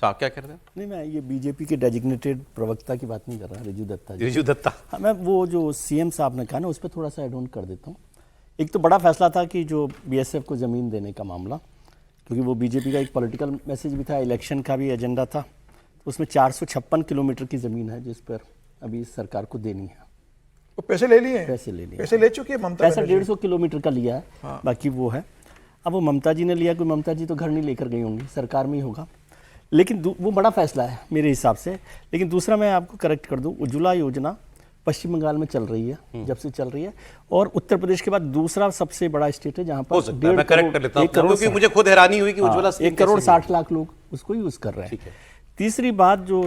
साहब क्या कह रहे हैं? नहीं, मैं ये बीजेपी के डेजिग्नेटेड प्रवक्ता की बात नहीं कर रहा, रिजू दत्ता जी। रिजू दत्ता, हाँ, मैं वो जो सीएम साहब ने कहा ना, उस पर थोड़ा सा एड ऑन कर देता हूँ। एक तो बड़ा फैसला था कि जो बीएसएफ को ज़मीन देने का मामला, क्योंकि वो बीजेपी का एक पॉलिटिकल मैसेज भी था, इलेक्शन का भी एजेंडा था। तो उसमें 456 किलोमीटर की ज़मीन है जिस पर अभी सरकार को देनी है। वो पैसे ले लिए हैं? पैसे ले चुकी है ममता। पैसा 150 किलोमीटर का लिया है। हाँ। बाकी वो है, अब वो ममता जी ने लिया, कोई ममता जी तो घर नहीं लेकर गई होंगी, सरकार में ही होगा। लेकिन वो बड़ा फैसला है मेरे हिसाब से। लेकिन दूसरा मैं आपको करेक्ट कर दूं, उज्ज्वला योजना पश्चिम बंगाल में चल रही है, जब से चल रही है, और उत्तर प्रदेश के बाद दूसरा सबसे बड़ा स्टेट है जहां पर 1.5 करोड़, क्योंकि मुझे खुद हैरानी हुई कि उज्ज्वला 1 करोड़ 60 लाख लोग उसको यूज कर रहे हैं। तीसरी बात जो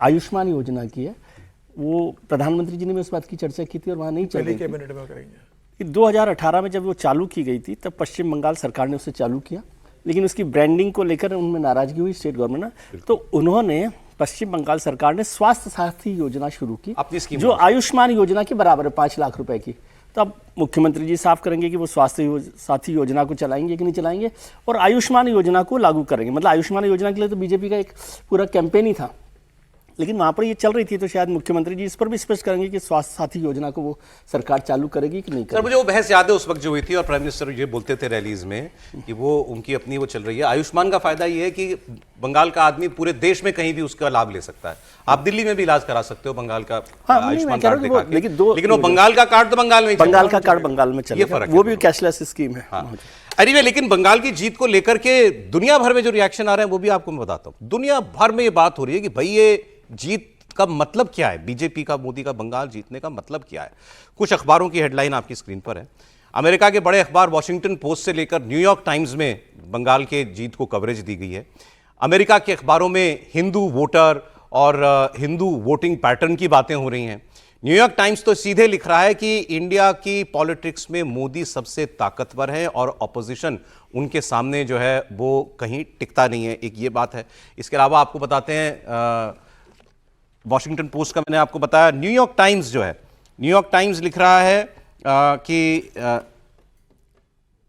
आयुष्मान योजना की है, वो प्रधानमंत्री जी ने भी उस बात की चर्चा की थी और वहां नहीं चली। 2018 में जब वो चालू की गई थी तब पश्चिम बंगाल सरकार ने उसे चालू किया, लेकिन उसकी ब्रांडिंग को लेकर उनमें नाराजगी हुई स्टेट गवर्नमेंट ने, तो उन्होंने पश्चिम बंगाल सरकार ने स्वास्थ्य साथी योजना शुरू की अपनी स्कीम, जो आयुष्मान योजना के बराबर है, 5 लाख रुपए की। तो अब मुख्यमंत्री जी साफ करेंगे कि वो स्वास्थ्य साथी योजना को चलाएंगे कि नहीं चलाएंगे, और आयुष्मान योजना को लागू करेंगे। मतलब आयुष्मान योजना के लिए तो बीजेपी का एक पूरा कैंपेन ही था, लेकिन वहाँ पर ये चल रही थी, तो शायद मुख्यमंत्री जी इस पर भी स्पष्ट करेंगे कि स्वास्थ्य साथी योजना को वो सरकार चालू करेगी कि नहीं करेगी। सर, मुझे वो बहस याद है उस वक्त जो हुई थी, और प्राइम मिनिस्टर ये बोलते थे रैलीज में कि वो उनकी अपनी वो चल रही है। आयुष्मान का फायदा ये है कि बंगाल का आदमी पूरे देश में कहीं भी उसका लाभ ले सकता है। आप दिल्ली में भी इलाज करा सकते हो बंगाल का आयुष्मान कार्ड दिखा के, लेकिन वो बंगाल का कार्ड तो बंगाल में, बंगाल का कार्ड बंगाल में चलेगा, वो भी कैशलेस स्कीम है। अरे लेकिन बंगाल की जीत को लेकर के दुनिया भर में जो रिएक्शन आ रहे हैं वो भी आपको मैं बताता हूं। दुनिया भर में ये बात हो रही है कि भाई ये जीत का मतलब क्या है, बीजेपी का, मोदी का बंगाल जीतने का मतलब क्या है। कुछ अखबारों की हेडलाइन आपकी स्क्रीन पर है। अमेरिका के बड़े अखबार वॉशिंगटन पोस्ट से लेकर न्यूयॉर्क टाइम्स में बंगाल के जीत को कवरेज दी गई है। अमेरिका के अखबारों में हिंदू वोटर और हिंदू वोटिंग पैटर्न की बातें हो रही हैं। न्यूयॉर्क टाइम्स तो सीधे लिख रहा है कि इंडिया की पॉलिटिक्स में मोदी सबसे ताकतवर है और ऑपोजिशन उनके सामने जो है वो कहीं टिकता नहीं है। एक ये बात है। इसके अलावा आपको बताते हैं, वॉशिंगटन पोस्ट का मैंने आपको बताया, न्यूयॉर्क टाइम्स जो है, न्यूयॉर्क टाइम्स लिख रहा है कि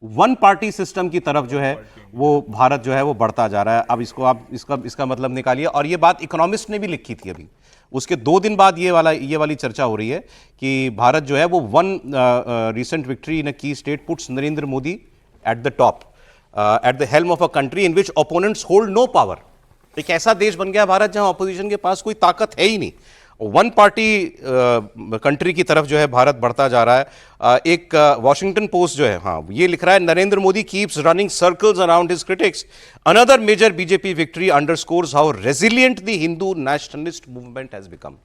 वन पार्टी सिस्टम की तरफ जो है वो भारत जो है वो बढ़ता जा रहा है। अब इसको आप इसका मतलब निकालिए। और ये बात इकोनॉमिस्ट ने भी लिखी थी अभी, उसके 2 दिन बाद ये वाली चर्चा हो रही है कि भारत जो है वो won recent victory in a key state puts Narendra Modi at the top at the helm of a country in which opponents hold no power. एक ऐसा देश बन गया भारत जहां ऑपोजिशन के पास कोई ताकत है ही नहीं। वन पार्टी कंट्री की तरफ जो है भारत बढ़ता जा रहा है। एक वॉशिंगटन पोस्ट जो है, हाँ, ये लिख रहा है, Narendra Modi keeps running circles around his critics, another major BJP victory underscores how resilient the Hindu nationalist movement has become.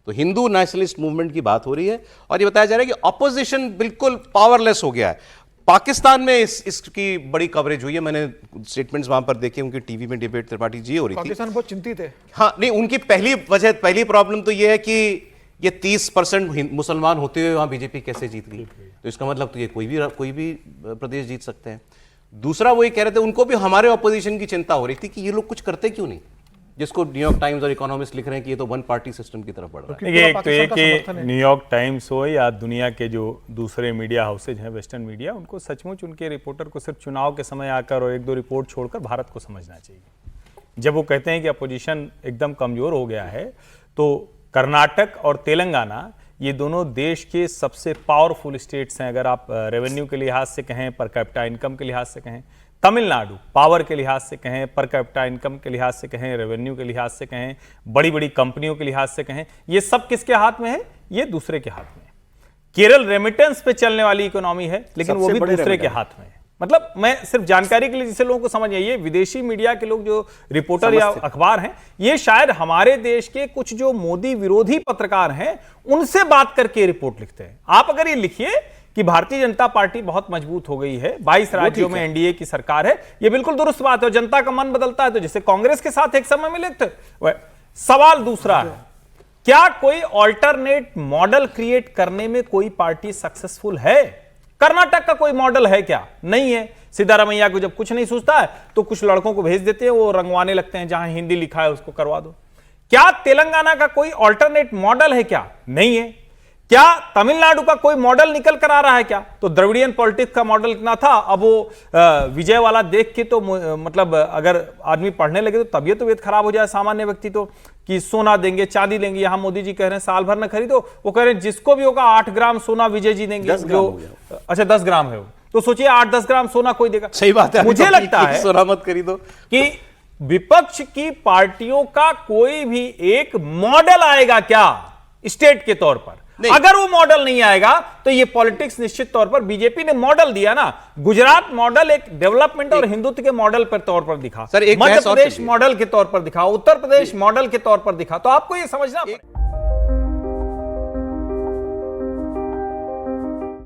तो हिंदू नेशनलिस्ट मूवमेंट की बात हो रही है और ये बताया जा रहा है कि ऑपोजिशन बिल्कुल पावरलेस हो गया है। पाकिस्तान में इसकी बड़ी कवरेज हुई है। मैंने स्टेटमेंट्स वहां पर देखे, उनकी टीवी में डिबेट त्रिपाठी जी हो रही थी। पाकिस्तान बहुत चिंतित है। हाँ, नहीं, उनकी पहली प्रॉब्लम तो ये है कि ये 30% मुसलमान होते हुए वहां बीजेपी कैसे जीत गई। तो इसका मतलब तो ये कोई भी प्रदेश जीत सकते हैं। दूसरा वो ये कह रहे थे, उनको भी हमारे ऑपोजिशन की चिंता हो रही थी कि ये लोग कुछ करते क्यों नहीं, जिसको न्यूयॉर्क टाइम्स और इकोनॉमिस्ट लिख रहे हैं कि ये तो वन पार्टी सिस्टम की तरफ बढ़ रहा है। एक तो ये कि न्यूयॉर्क टाइम्स हो या दुनिया के जो दूसरे मीडिया हाउसेज हैं, वेस्टर्न मीडिया, उनको सचमुच उनके रिपोर्टर को सिर्फ चुनाव के समय आकर और 1-2 रिपोर्ट छोड़कर भारत को समझना चाहिए। जब वो कहते हैं कि अपोजिशन एकदम कमजोर हो गया है, तो कर्नाटक और तेलंगाना ये दोनों देश के सबसे पावरफुल स्टेट्स हैं। अगर आप रेवेन्यू के लिहाज से कहें, पर कैपिटा इनकम के लिहाज से कहें, तमिलनाडु पावर के लिहाज से कहें, पर कैपिटा इनकम के लिहाज से कहें, रेवेन्यू के लिहाज से कहें, बड़ी बड़ी कंपनियों के लिहाज से कहें, ये सब किसके हाथ में है? ये दूसरे के हाथ में है। केरल रेमिटेंस पे चलने वाली इकोनॉमी है, लेकिन वो भी दूसरे के हाथ में है। मतलब मैं सिर्फ जानकारी के लिए, जिसे लोगों को समझ आइए, विदेशी मीडिया के लोग जो रिपोर्टर या अखबार हैं, ये शायद हमारे देश के कुछ जो मोदी विरोधी पत्रकार हैं उनसे बात करके रिपोर्ट लिखते हैं। आप अगर ये लिखिए कि भारतीय जनता पार्टी बहुत मजबूत हो गई है, 22 राज्यों में एनडीए की सरकार है, ये बिल्कुल दुरुस्त बात है। जनता का मन बदलता है तो जैसे कांग्रेस के साथ एक समय में लिखते। सवाल दूसरा है, क्या कोई ऑल्टरनेट मॉडल क्रिएट करने में कोई पार्टी सक्सेसफुल है? कर्नाटक का कोई मॉडल है क्या? नहीं है। सिद्धारमैया को जब कुछ नहीं सूझता है तो कुछ लड़कों को भेज देते हैं, वो रंगवाने लगते हैं, जहां हिंदी लिखा है उसको करवा दो। क्या तेलंगाना का कोई ऑल्टरनेट मॉडल है क्या? नहीं है। क्या तमिलनाडु का कोई मॉडल निकल कर आ रहा है क्या? तो द्रविडियन पॉलिटिक्स का मॉडल इतना था, अब वो विजय वाला देख के तो मतलब अगर आदमी पढ़ने लगे तो तबीयत खराब हो जाए सामान्य व्यक्ति तो, कि सोना देंगे, चांदी देंगे। यहां मोदी जी कह रहे हैं साल भर न खरीदो, वो कह रहे हैं जिसको भी होगा 8 ग्राम सोना विजय जी देंगे। 10 ग्राम हो गया। अच्छा 10 ग्राम है वो, तो सोचिए 8-10 ग्राम सोना कोई देगा। सही बात है। मुझे लगता है सोना मत खरीदो कि विपक्ष की पार्टियों का कोई भी एक मॉडल आएगा क्या स्टेट के तौर पर? अगर वो मॉडल नहीं आएगा तो ये पॉलिटिक्स निश्चित तौर पर, बीजेपी ने मॉडल दिया ना, गुजरात मॉडल एक डेवलपमेंट और हिंदुत्व के मॉडल पर तौर पर दिखा, सर, एक मध्य बहस और प्रदेश चलिए। मॉडल के तौर पर दिखा, उत्तर प्रदेश मॉडल के तौर पर दिखा, तो आपको ये समझना पड़ेगा।